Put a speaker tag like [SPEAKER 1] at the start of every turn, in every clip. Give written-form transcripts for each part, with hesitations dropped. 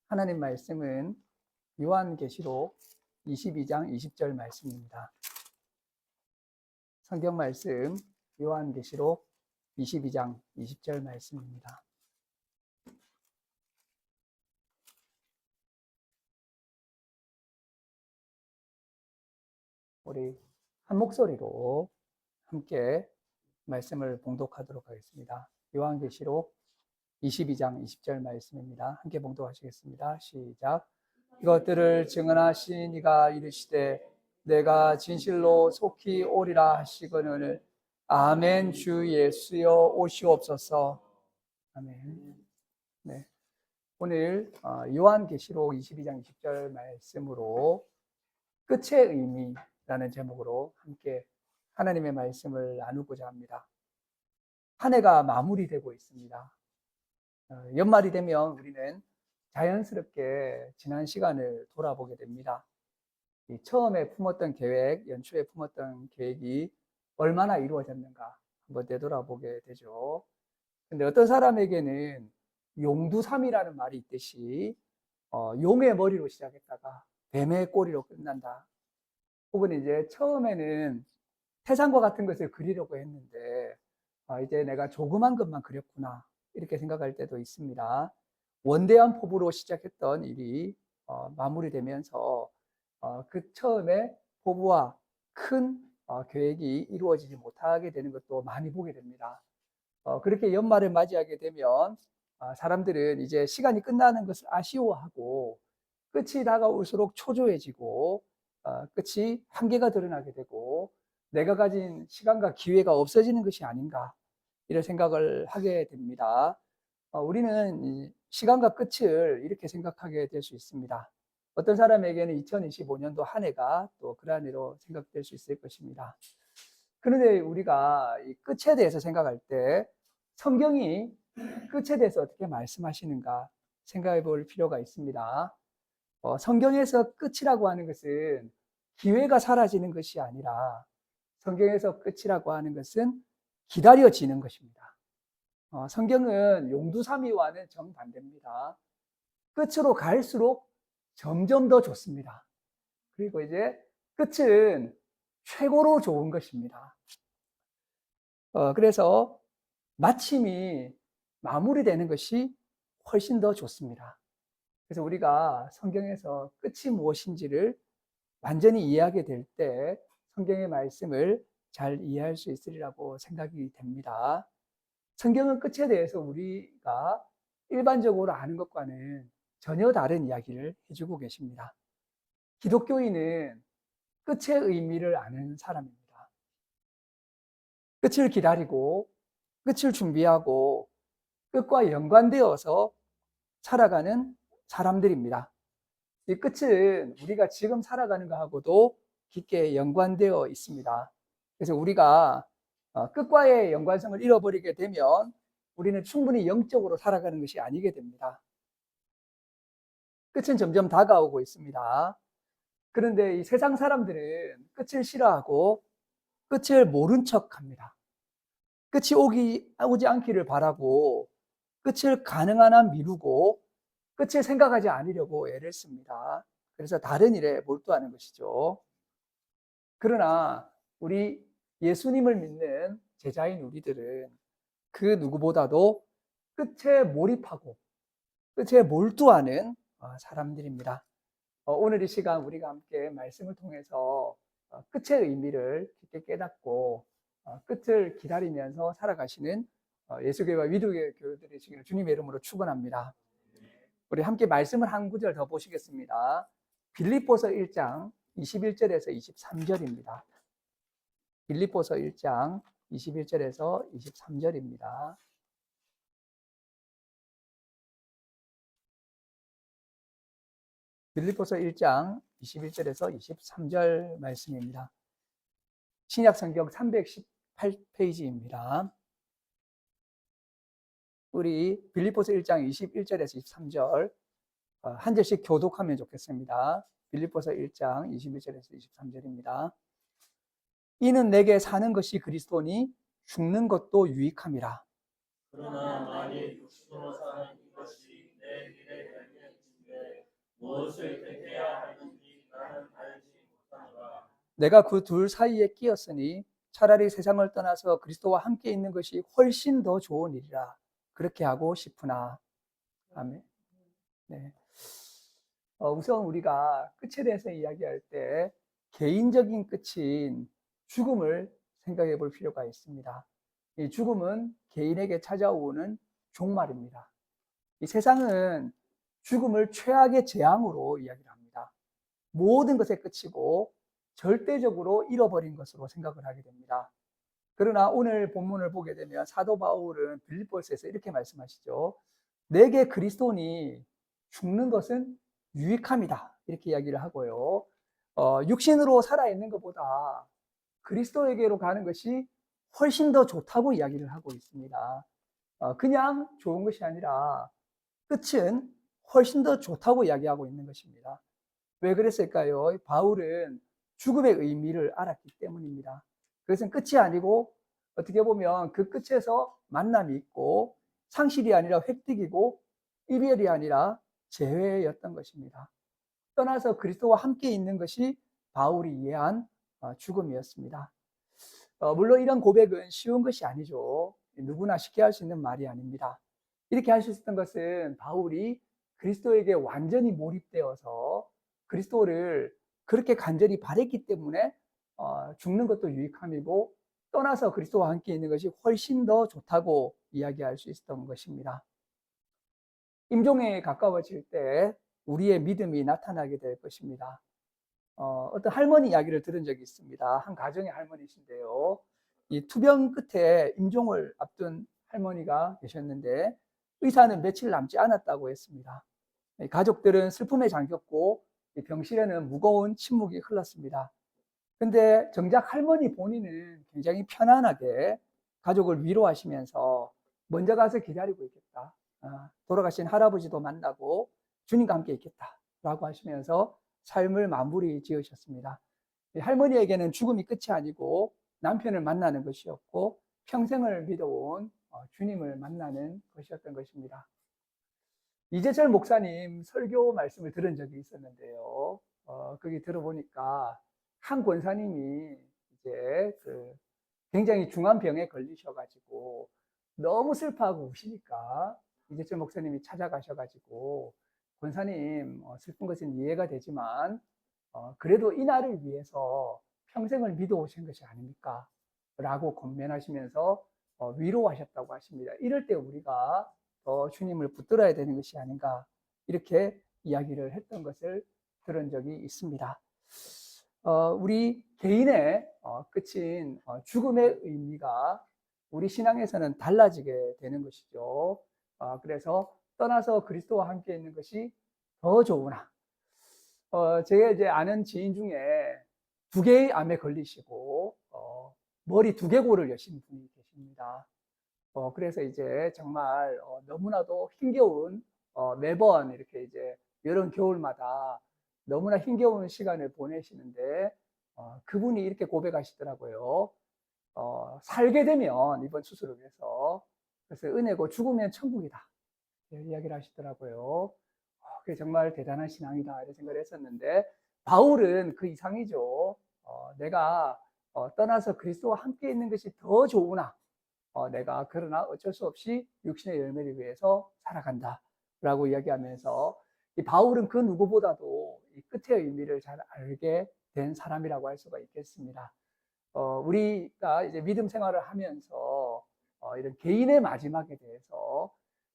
[SPEAKER 1] 하나님 말씀은 요한계시록 22장 20절 말씀입니다. 성경 말씀 요한계시록 22장 20절 말씀입니다. 우리 한 목소리로 함께 말씀을 봉독하도록 하겠습니다. 요한계시록 22장 20절 말씀입니다. 함께 봉독하시겠습니다. 시작. 이것들을 증언하신 이가 이르시되 내가 진실로 속히 오리라 하시거늘 아멘. 주 예수여 오시옵소서. 아멘. 네. 오늘 요한계시록 22장 20절 말씀으로 끝의 의미라는 제목으로 함께 하나님의 말씀을 나누고자 합니다. 한 해가 마무리되고 있습니다. 연말이 되면 우리는 자연스럽게 지난 시간을 돌아보게 됩니다. 처음에 품었던 계획, 연초에 품었던 계획이 얼마나 이루어졌는가 한번 되돌아보게 되죠. 근데 어떤 사람에게는 용두삼이라는 말이 있듯이 용의 머리로 시작했다가 뱀의 꼬리로 끝난다. 혹은 이제 처음에는 태산과 같은 것을 그리려고 했는데 이제 내가 조그만 것만 그렸구나 이렇게 생각할 때도 있습니다. 원대한 포부로 시작했던 일이 마무리되면서 그 처음에 포부와 큰 계획이 이루어지지 못하게 되는 것도 많이 보게 됩니다. 그렇게 연말을 맞이하게 되면 사람들은 이제 시간이 끝나는 것을 아쉬워하고 끝이 다가올수록 초조해지고 끝이 한계가 드러나게 되고 내가 가진 시간과 기회가 없어지는 것이 아닌가 이런 생각을 하게 됩니다. 우리는 시간과 끝을 이렇게 생각하게 될 수 있습니다. 어떤 사람에게는 2025년도 한 해가 또 그러한 해로 생각될 수 있을 것입니다. 그런데 우리가 이 끝에 대해서 생각할 때 성경이 끝에 대해서 어떻게 말씀하시는가 생각해 볼 필요가 있습니다. 성경에서 끝이라고 하는 것은 기회가 사라지는 것이 아니라 성경에서 끝이라고 하는 것은 기다려지는 것입니다. 성경은 용두삼이와는 정반대입니다. 끝으로 갈수록 점점 더 좋습니다. 그리고 이제 끝은 최고로 좋은 것입니다. 그래서 마침이 마무리되는 것이 훨씬 더 좋습니다. 그래서 우리가 성경에서 끝이 무엇인지를 완전히 이해하게 될 때 성경의 말씀을 잘 이해할 수 있으리라고 생각이 됩니다. 성경은 끝에 대해서 우리가 일반적으로 아는 것과는 전혀 다른 이야기를 해주고 계십니다. 기독교인은 끝의 의미를 아는 사람입니다. 끝을 기다리고 끝을 준비하고 끝과 연관되어서 살아가는 사람들입니다. 이 끝은 우리가 지금 살아가는 것하고도 깊게 연관되어 있습니다. 그래서 우리가 끝과의 연관성을 잃어버리게 되면 우리는 충분히 영적으로 살아가는 것이 아니게 됩니다. 끝은 점점 다가오고 있습니다. 그런데 이 세상 사람들은 끝을 싫어하고 끝을 모른 척합니다. 끝이 오지 않기를 바라고 끝을 가능한 한 미루고 끝을 생각하지 않으려고 애를 씁니다. 그래서 다른 일에 몰두하는 것이죠. 그러나 우리 예수님을 믿는 제자인 우리들은 그 누구보다도 끝에 몰입하고 끝에 몰두하는 사람들입니다. 오늘 이 시간 우리가 함께 말씀을 통해서 끝의 의미를 깊게 깨닫고 끝을 기다리면서 살아가시는 예수교회와 위도교회 교우들이 되시기를 주님의 이름으로 축원합니다. 우리 함께 말씀을 한 구절 더 보시겠습니다. 빌립보서 1장 21절에서 23절입니다. 빌립보서 1장 21절에서 23절입니다. 빌립보서 1장 21절에서 23절 말씀입니다. 신약성경 318페이지입니다. 우리 빌립보서 1장 21절에서 23절 한 절씩 교독하면 좋겠습니다. 빌립보서 1장 21절에서 23절입니다. 이는 내게 사는 것이 그리스도니 죽는 것도 유익함이라.
[SPEAKER 2] 그러나 만일 육신으로 사는 이것이
[SPEAKER 1] 내가 그 둘 사이에 끼었으니 차라리 세상을 떠나서 그리스도와 함께 있는 것이 훨씬 더 좋은 일이라 그렇게 하고 싶으나. 아멘. 네. 우선 우리가 끝에 대해서 이야기할 때 개인적인 끝인 죽음을 생각해 볼 필요가 있습니다. 이 죽음은 개인에게 찾아오는 종말입니다. 이 세상은 죽음을 최악의 재앙으로 이야기를 합니다. 모든 것의 끝이고 절대적으로 잃어버린 것으로 생각을 하게 됩니다. 그러나 오늘 본문을 보게 되면 사도 바울은 빌립보서에서 이렇게 말씀하시죠. 내게 그리스도니 죽는 것은 유익함이다. 이렇게 이야기를 하고요. 육신으로 살아있는 것보다 그리스도에게로 가는 것이 훨씬 더 좋다고 이야기를 하고 있습니다. 그냥 좋은 것이 아니라 끝은 훨씬 더 좋다고 이야기하고 있는 것입니다. 왜 그랬을까요? 바울은 죽음의 의미를 알았기 때문입니다. 그것은 끝이 아니고 어떻게 보면 그 끝에서 만남이 있고 상실이 아니라 획득이고 이별이 아니라 재회였던 것입니다. 떠나서 그리스도와 함께 있는 것이 바울이 이해한 죽음이었습니다. 물론 이런 고백은 쉬운 것이 아니죠. 누구나 쉽게 할 수 있는 말이 아닙니다. 이렇게 할 수 있었던 것은 바울이 그리스도에게 완전히 몰입되어서 그리스도를 그렇게 간절히 바랬기 때문에 죽는 것도 유익함이고 떠나서 그리스도와 함께 있는 것이 훨씬 더 좋다고 이야기할 수 있었던 것입니다. 임종에 가까워질 때 우리의 믿음이 나타나게 될 것입니다. 어떤 할머니 이야기를 들은 적이 있습니다. 한 가정의 할머니신데요. 이 투병 끝에 임종을 앞둔 할머니가 계셨는데 의사는 며칠 남지 않았다고 했습니다. 가족들은 슬픔에 잠겼고 병실에는 무거운 침묵이 흘렀습니다. 근데 정작 할머니 본인은 굉장히 편안하게 가족을 위로하시면서 먼저 가서 기다리고 있겠다. 돌아가신 할아버지도 만나고 주님과 함께 있겠다라고 하시면서 삶을 마무리 지으셨습니다. 할머니에게는 죽음이 끝이 아니고 남편을 만나는 것이었고 평생을 믿어온 주님을 만나는 것이었던 것입니다. 이재철 목사님 설교 말씀을 들은 적이 있었는데요. 거기 들어보니까 한 권사님이 이제 굉장히 중한 병에 걸리셔가지고 너무 슬퍼하고 우시니까 이재철 목사님이 찾아가셔가지고 권사님 슬픈 것은 이해가 되지만 그래도 이 날을 위해서 평생을 믿어오신 것이 아닙니까? 라고 권면하시면서 위로하셨다고 하십니다. 이럴 때 우리가 더 주님을 붙들어야 되는 것이 아닌가 이렇게 이야기를 했던 것을 들은 적이 있습니다. 우리 개인의 끝인 죽음의 의미가 우리 신앙에서는 달라지게 되는 것이죠. 그래서 떠나서 그리스도와 함께 있는 것이 더 좋으나 제가 이제 아는 지인 중에 2개의 암에 걸리시고 머리 2개골을 여신 분이 계십니다. 그래서 이제 정말 너무나도 힘겨운 매번 이렇게 이제 여름 겨울마다 너무나 힘겨운 시간을 보내시는데 그분이 이렇게 고백하시더라고요. 살게 되면 이번 수술을 위해서 그래서 은혜고 죽으면 천국이다 이야기를 하시더라고요. 그게 정말 대단한 신앙이다 이런 생각을 했었는데 바울은 그 이상이죠. 내가 떠나서 그리스도와 함께 있는 것이 더 좋으나 내가 그러나 어쩔 수 없이 육신의 열매를 위해서 살아간다 라고 이야기하면서 이 바울은 그 누구보다도 이 끝의 의미를 잘 알게 된 사람이라고 할 수가 있겠습니다. 우리가 이제 믿음 생활을 하면서 이런 개인의 마지막에 대해서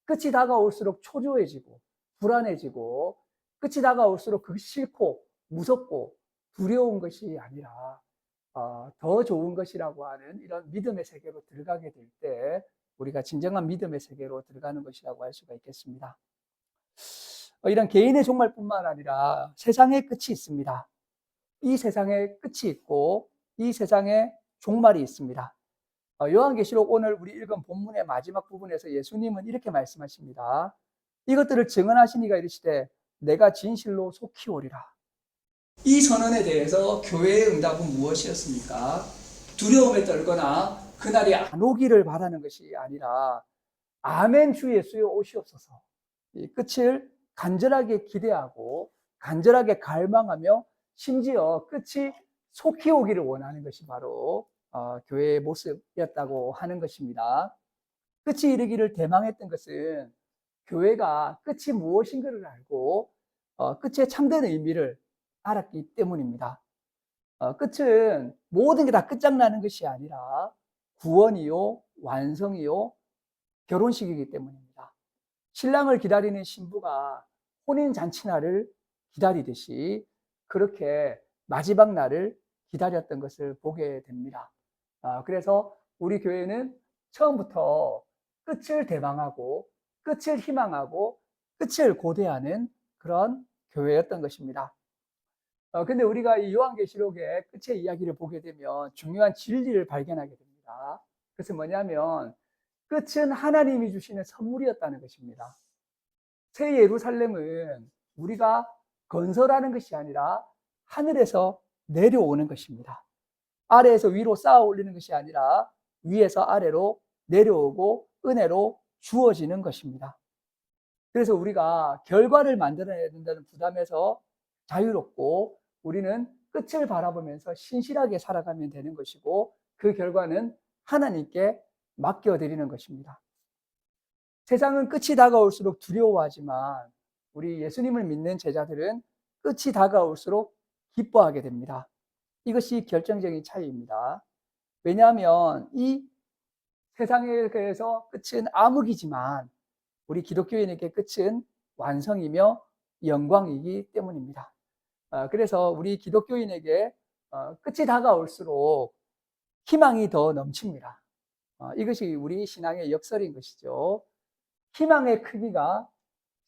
[SPEAKER 1] 끝이 다가올수록 초조해지고 불안해지고 끝이 다가올수록 그것이 싫고 무섭고 두려운 것이 아니라 더 좋은 것이라고 하는 이런 믿음의 세계로 들어가게 될 때 우리가 진정한 믿음의 세계로 들어가는 것이라고 할 수가 있겠습니다. 이런 개인의 종말뿐만 아니라 세상의 끝이 있습니다. 이 세상에 끝이 있고 이 세상에 종말이 있습니다. 요한계시록 오늘 우리 읽은 본문의 마지막 부분에서 예수님은 이렇게 말씀하십니다. 이것들을 증언하시니가 이르시되 내가 진실로 속히 오리라. 이 선언에 대해서 교회의 응답은 무엇이었습니까? 두려움에 떨거나 그날이 안 오기를 바라는 것이 아니라 아멘 주 예수여 오시옵소서. 이 끝을 간절하게 기대하고 간절하게 갈망하며 심지어 끝이 속히 오기를 원하는 것이 바로 교회의 모습이었다고 하는 것입니다. 끝이 이르기를 대망했던 것은 교회가 끝이 무엇인가를 알고 끝의 참된 의미를 알았기 때문입니다. 끝은 모든 게 다 끝장나는 것이 아니라 구원이요, 완성이요, 결혼식이기 때문입니다. 신랑을 기다리는 신부가 혼인잔치날을 기다리듯이 그렇게 마지막 날을 기다렸던 것을 보게 됩니다. 그래서 우리 교회는 처음부터 끝을 대망하고 끝을 희망하고 끝을 고대하는 그런 교회였던 것입니다. 근데 우리가 이 요한계시록의 끝의 이야기를 보게 되면 중요한 진리를 발견하게 됩니다. 그래서 뭐냐면 끝은 하나님이 주시는 선물이었다는 것입니다. 새 예루살렘은 우리가 건설하는 것이 아니라 하늘에서 내려오는 것입니다. 아래에서 위로 쌓아 올리는 것이 아니라 위에서 아래로 내려오고 은혜로 주어지는 것입니다. 그래서 우리가 결과를 만들어내야 된다는 부담에서 자유롭고 우리는 끝을 바라보면서 신실하게 살아가면 되는 것이고 그 결과는 하나님께 맡겨드리는 것입니다. 세상은 끝이 다가올수록 두려워하지만 우리 예수님을 믿는 제자들은 끝이 다가올수록 기뻐하게 됩니다. 이것이 결정적인 차이입니다. 왜냐하면 이 세상에서 끝은 암흑이지만 우리 기독교인에게 끝은 완성이며 영광이기 때문입니다. 그래서 우리 기독교인에게 끝이 다가올수록 희망이 더 넘칩니다. 이것이 우리 신앙의 역설인 것이죠. 희망의 크기가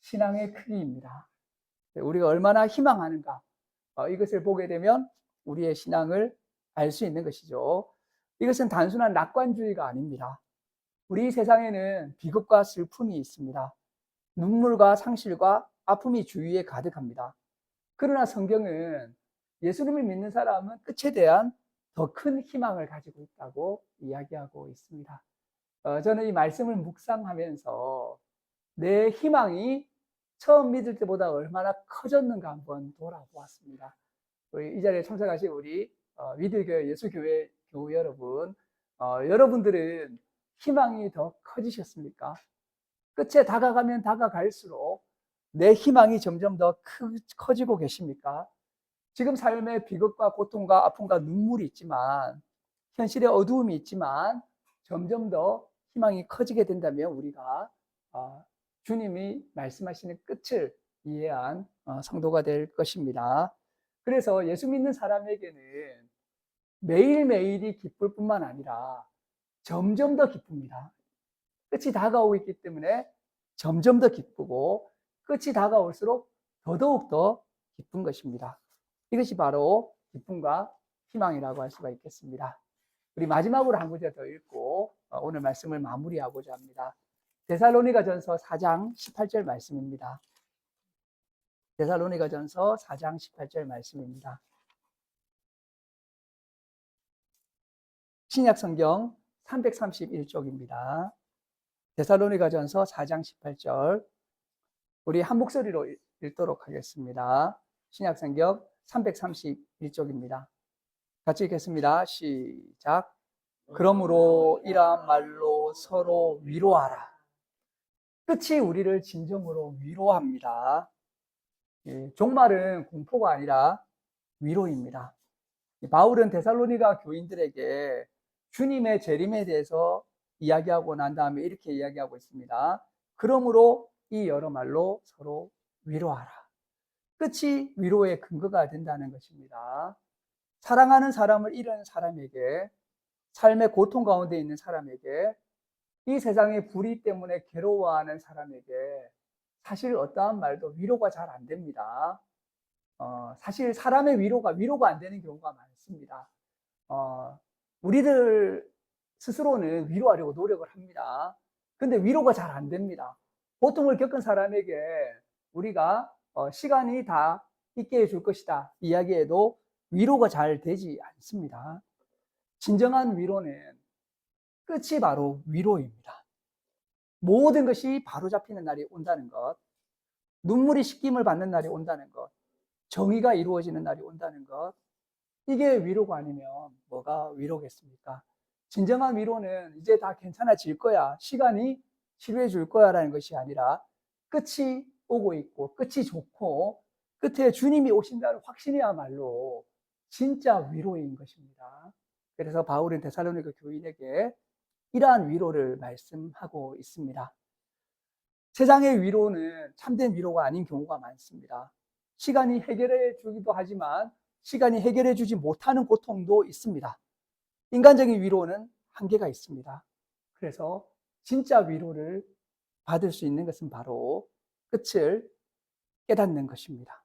[SPEAKER 1] 신앙의 크기입니다. 우리가 얼마나 희망하는가 이것을 보게 되면 우리의 신앙을 알 수 있는 것이죠. 이것은 단순한 낙관주의가 아닙니다. 우리 세상에는 비극과 슬픔이 있습니다. 눈물과 상실과 아픔이 주위에 가득합니다. 그러나 성경은 예수님을 믿는 사람은 끝에 대한 더 큰 희망을 가지고 있다고 이야기하고 있습니다. 저는 이 말씀을 묵상하면서 내 희망이 처음 믿을 때보다 얼마나 커졌는가 한번 돌아보았습니다. 이 자리에 참석하신 우리 위들교회 예수교회 교우 여러분, 여러분들은 희망이 더 커지셨습니까? 끝에 다가가면 다가갈수록 내 희망이 점점 더 커지고 계십니까? 지금 삶에 비극과 고통과 아픔과 눈물이 있지만 현실의 어두움이 있지만 점점 더 희망이 커지게 된다면 우리가 주님이 말씀하시는 끝을 이해한 성도가 될 것입니다. 그래서 예수 믿는 사람에게는 매일매일이 기쁠 뿐만 아니라 점점 더 기쁩니다. 끝이 다가오고 있기 때문에 점점 더 기쁘고 끝이 다가올수록 더더욱 더 기쁜 것입니다. 이것이 바로 기쁨과 희망이라고 할 수가 있겠습니다. 우리 마지막으로 한 구절 더 읽고 오늘 말씀을 마무리하고자 합니다. 데살로니가전서 4장 18절 말씀입니다. 데살로니가전서 4장 18절 말씀입니다. 신약성경 331쪽입니다. 데살로니가전서 4장 18절 우리 한 목소리로 읽도록 하겠습니다. 신약성경 331쪽입니다. 같이 읽겠습니다. 시작. 그러므로 이러한 말로 서로 위로하라. 끝이 우리를 진정으로 위로합니다. 종말은 공포가 아니라 위로입니다. 바울은 데살로니가 교인들에게 주님의 재림에 대해서 이야기하고 난 다음에 이렇게 이야기하고 있습니다. 그러므로 이 여러 말로 서로 위로하라. 끝이 위로의 근거가 된다는 것입니다. 사랑하는 사람을 잃은 사람에게, 삶의 고통 가운데 있는 사람에게, 이 세상의 불의 때문에 괴로워하는 사람에게 사실 어떠한 말도 위로가 잘 안 됩니다. 사실 사람의 위로가 안 되는 경우가 많습니다. 우리들 스스로는 위로하려고 노력을 합니다. 근데 위로가 잘 안 됩니다. 고통을 겪은 사람에게 우리가 시간이 다 있게 해줄 것이다 이야기해도 위로가 잘 되지 않습니다. 진정한 위로는 끝이 바로 위로입니다. 모든 것이 바로잡히는 날이 온다는 것, 눈물이 씻김을 받는 날이 온다는 것, 정의가 이루어지는 날이 온다는 것, 이게 위로가 아니면 뭐가 위로겠습니까? 진정한 위로는 이제 다 괜찮아질 거야, 시간이 치료해 줄 거야 라는 것이 아니라 끝이 오고 있고 끝이 좋고 끝에 주님이 오신다는 확신이야말로 진짜 위로인 것입니다. 그래서 바울은 데살로니가 교인에게 이러한 위로를 말씀하고 있습니다. 세상의 위로는 참된 위로가 아닌 경우가 많습니다. 시간이 해결해 주기도 하지만 시간이 해결해 주지 못하는 고통도 있습니다. 인간적인 위로는 한계가 있습니다. 그래서 진짜 위로를 받을 수 있는 것은 바로 끝을 깨닫는 것입니다.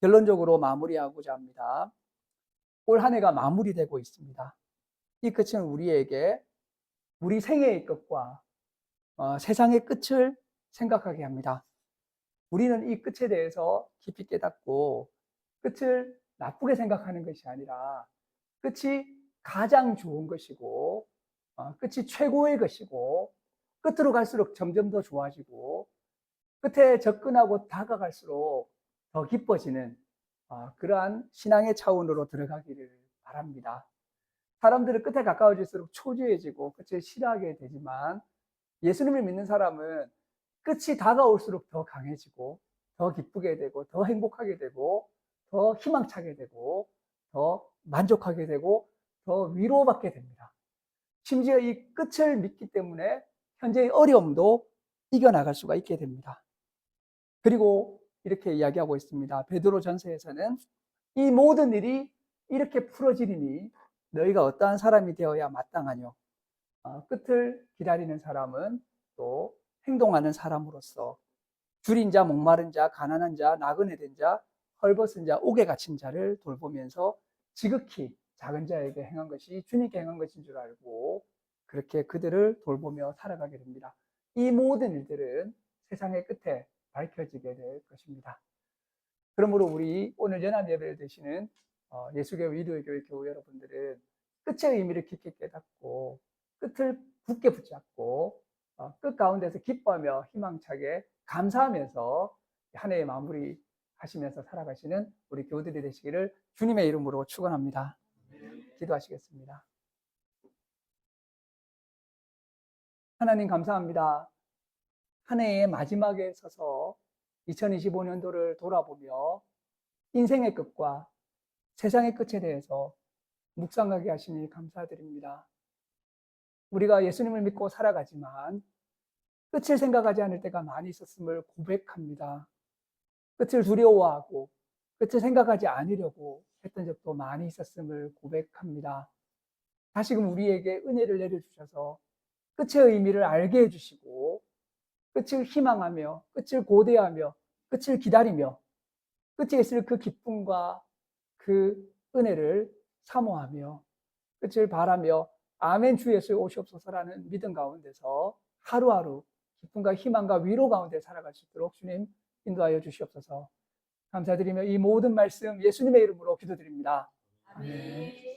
[SPEAKER 1] 결론적으로 마무리하고자 합니다. 올 한 해가 마무리되고 있습니다. 이 끝은 우리에게 우리 생애의 끝과 세상의 끝을 생각하게 합니다. 우리는 이 끝에 대해서 깊이 깨닫고 끝을 나쁘게 생각하는 것이 아니라 끝이 가장 좋은 것이고 끝이 최고의 것이고 끝으로 갈수록 점점 더 좋아지고 끝에 접근하고 다가갈수록 더 기뻐지는 그러한 신앙의 차원으로 들어가기를 바랍니다. 사람들은 끝에 가까워질수록 초조해지고 끝을 싫어하게 되지만 예수님을 믿는 사람은 끝이 다가올수록 더 강해지고 더 기쁘게 되고 더 행복하게 되고 더 희망차게 되고 더 만족하게 되고 더 위로받게 됩니다. 심지어 이 끝을 믿기 때문에 현재의 어려움도 이겨나갈 수가 있게 됩니다. 그리고 이렇게 이야기하고 있습니다. 베드로 전서에서는 이 모든 일이 이렇게 풀어지리니 너희가 어떠한 사람이 되어야 마땅하뇨. 끝을 기다리는 사람은 또 행동하는 사람으로서 줄인 자, 목마른 자, 가난한 자, 나그네 된 자, 헐벗은 자, 옥에 갇힌 자를 돌보면서 지극히 작은 자에게 행한 것이 주님께 행한 것인 줄 알고 그렇게 그들을 돌보며 살아가게 됩니다. 이 모든 일들은 세상의 끝에 밝혀지게 될 것입니다. 그러므로 우리 오늘 연합 예배를 드시는 예수교회 위로의 교회 교우 여러분들은 끝의 의미를 깊게 깨닫고 끝을 굳게 붙잡고 끝 가운데서 기뻐하며 희망차게 감사하면서 한 해의 마무리 하시면서 살아가시는 우리 교우들이 되시기를 주님의 이름으로 축원합니다. 기도하시겠습니다. 하나님 감사합니다. 한 해의 마지막에 서서 2025년도를 돌아보며 인생의 끝과 세상의 끝에 대해서 묵상하게 하시니 감사드립니다. 우리가 예수님을 믿고 살아가지만 끝을 생각하지 않을 때가 많이 있었음을 고백합니다. 끝을 두려워하고 끝을 생각하지 않으려고 했던 적도 많이 있었음을 고백합니다. 다시금 우리에게 은혜를 내려주셔서 끝의 의미를 알게 해주시고 끝을 희망하며 끝을 고대하며 끝을 기다리며 끝에 있을 그 기쁨과 그 은혜를 사모하며 끝을 바라며 아멘 주 예수 오시옵소서라는 믿음 가운데서 하루하루 기쁨과 희망과 위로 가운데 살아갈 수 있도록 주님 인도하여 주시옵소서. 감사드리며 이 모든 말씀 예수님의 이름으로 기도드립니다. 아멘.